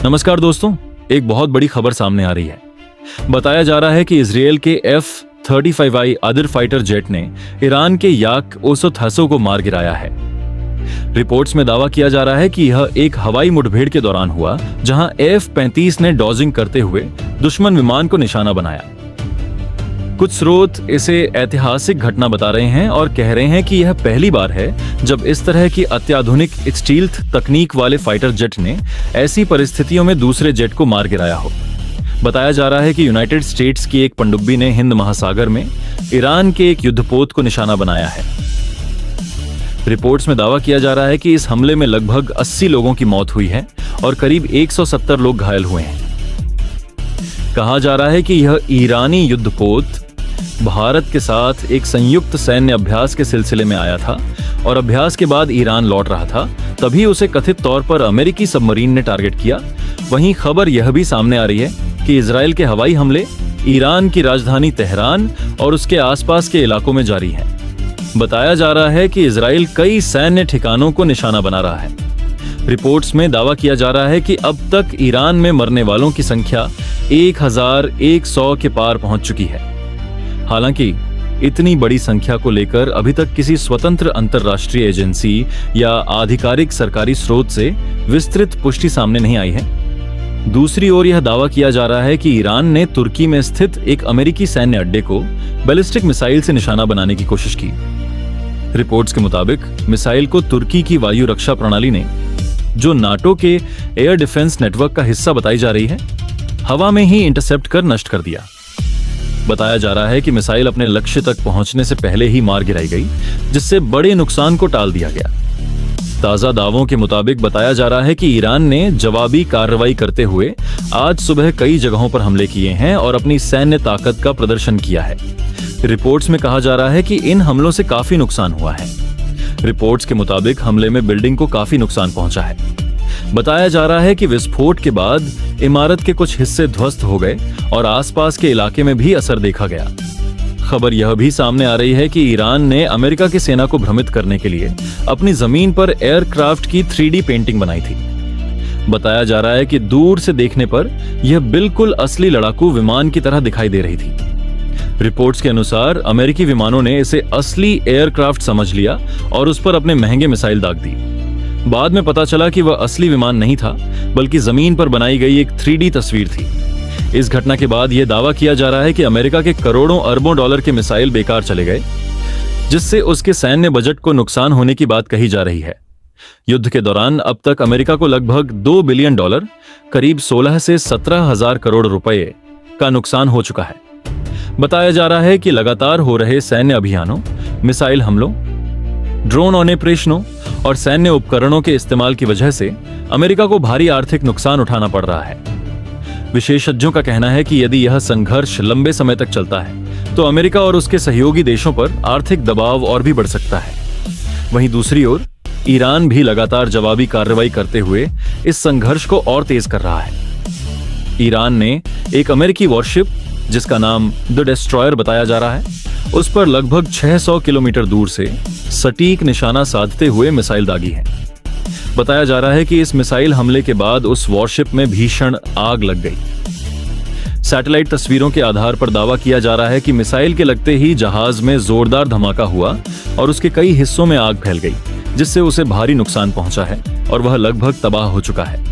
नमस्कार दोस्तों, एक बहुत बड़ी खबर सामने आ रही है। बताया जा रहा है कि इजरायल के F-35I अदर फाइटर जेट ने ईरान के याक ओसोथासो को मार गिराया है। रिपोर्ट्स में दावा किया जा रहा है कि यह एक हवाई मुठभेड़ के दौरान हुआ, जहां F-35 ने डॉजिंग करते हुए दुश्मन विमान को निशाना बनाया। कुछ स्रोत इसे ऐतिहासिक घटना बता रहे हैं और कह रहे हैं कि यह पहली बार है जब इस तरह की अत्याधुनिक स्टील्थ तकनीक वाले फाइटर जेट ने ऐसी परिस्थितियों में दूसरे जेट को मार गिराया हो। बताया जा रहा है कि यूनाइटेड स्टेट्स की एक पनडुब्बी ने हिंद महासागर में ईरान के एक युद्धपोत को निशाना बनाया है। रिपोर्ट्स में दावा किया जा रहा है कि इस हमले में लगभग 80 लोगों की मौत हुई है और करीब 170 लोग घायल हुए हैं। कहा जा रहा है कि यह ईरानी युद्धपोत भारत के साथ एक संयुक्त सैन्य अभ्यास के सिलसिले में आया था और अभ्यास के बाद ईरान लौट रहा था, तभी उसे कथित तौर पर अमेरिकी सबमरीन ने टारगेट किया। वहीं खबर यह भी सामने आ रही है कि इजरायल के हवाई हमले ईरान की राजधानी तेहरान और उसके आसपास के इलाकों में जारी हैं। बताया जा रहा है कि इजरायल कई सैन्य ठिकानों को निशाना बना रहा है। रिपोर्ट्स में दावा किया जा रहा है कि अब तक ईरान में मरने वालों की संख्या 1100 के पार पहुंच चुकी है। हालांकि इतनी बड़ी संख्या को लेकर अभी तक किसी स्वतंत्र अंतर्राष्ट्रीय एजेंसी या आधिकारिक सरकारी स्रोत से विस्तृत पुष्टि सामने नहीं आई है। दूसरी ओर यह दावा किया जा रहा है कि ईरान ने तुर्की में स्थित एक अमेरिकी सैन्य अड्डे को बैलिस्टिक मिसाइल से निशाना बनाने की कोशिश की। रिपोर्ट्स के मुताबिक मिसाइल को तुर्की की वायु रक्षा प्रणाली ने, जो नाटो के एयर डिफेंस नेटवर्क का हिस्सा बताई जा रही है, हवा में ही इंटरसेप्ट कर नष्ट कर दिया। बताया जा रहा है कि मिसाइल अपने लक्ष्य तक पहुंचने से पहले ही मार गिराई गई, जिससे बड़े नुकसान को टाल दिया गया। ताजा दावों के मुताबिक बताया जा रहा है कि ईरान ने जवाबी कार्रवाई करते हुए आज सुबह कई जगहों पर हमले किए हैं और अपनी सैन्य ताकत का प्रदर्शन किया है। रिपोर्ट्स में कहा जा रहा है कि इन हमलों से काफी नुकसान हुआ है। रिपोर्ट्स के मुताबिक हमले में बिल्डिंग को काफी नुकसान पहुंचा है। बताया जा रहा है कि विस्फोट के बाद इमारत के कुछ हिस्से ध्वस्त हो गए और आसपास के इलाके में भी असर देखा गया। खबर यह भी सामने आ रही है कि ईरान ने अमेरिका की सेना को भ्रमित करने के लिए अपनी जमीन पर एयरक्राफ्ट की 3D पेंटिंग बनाई थी। बताया जा रहा है कि दूर से देखने पर यह बिल्कुल असली लड़ाकू विमान की तरह दिखाई दे रही थी। रिपोर्ट्स के अनुसार अमेरिकी विमानों ने इसे असली एयरक्राफ्ट समझ लिया और उस पर अपने महंगे मिसाइल दाग दी। बाद में पता चला कि वह असली विमान नहीं था, बल्कि जमीन पर बनाई गई एक 3D तस्वीर थी। इस घटना के बाद यह दावा किया जा रहा है कि अमेरिका के करोड़ों अरबों डॉलर के मिसाइल बेकार चले गए, जिससे उसके सैन्य बजट को नुकसान होने की बात कही जा रही है। युद्ध के दौरान अब तक अमेरिका को लगभग $2 बिलियन, करीब 16 से 17 हजार करोड़ रुपए का नुकसान हो चुका है। बताया जा रहा है कि लगातार हो रहे सैन्य अभियानों, मिसाइल हमलों, ड्रोन ऑपरेशनों और सैन्य उपकरणों के इस्तेमाल की वजह से अमेरिका को भारी आर्थिक नुकसान उठाना पड़ रहा है। विशेषज्ञों का कहना है कि यदि यह संघर्ष लंबे समय तक चलता है तो अमेरिका और उसके सहयोगी देशों पर आर्थिक दबाव और भी बढ़ सकता है। वहीं दूसरी ओर ईरान भी लगातार जवाबी कार्रवाई करते हुए इस संघर्ष को और तेज कर रहा है। ईरान ने एक अमेरिकी वॉरशिप, जिसका नाम द डिस्ट्रॉयर बताया जा रहा है, उस पर लगभग 600 किलोमीटर दूर से सटीक निशाना साधते हुए मिसाइल दागी है। बताया जा रहा है कि इस मिसाइल हमले के बाद उस वॉरशिप में भीषण आग लग गई। सैटेलाइट तस्वीरों के आधार पर दावा किया जा रहा है कि मिसाइल के लगते ही जहाज में जोरदार धमाका हुआ और उसके कई हिस्सों में आग फैल गई, जिससे उसे भारी नुकसान पहुंचा है और वह लगभग तबाह हो चुका है।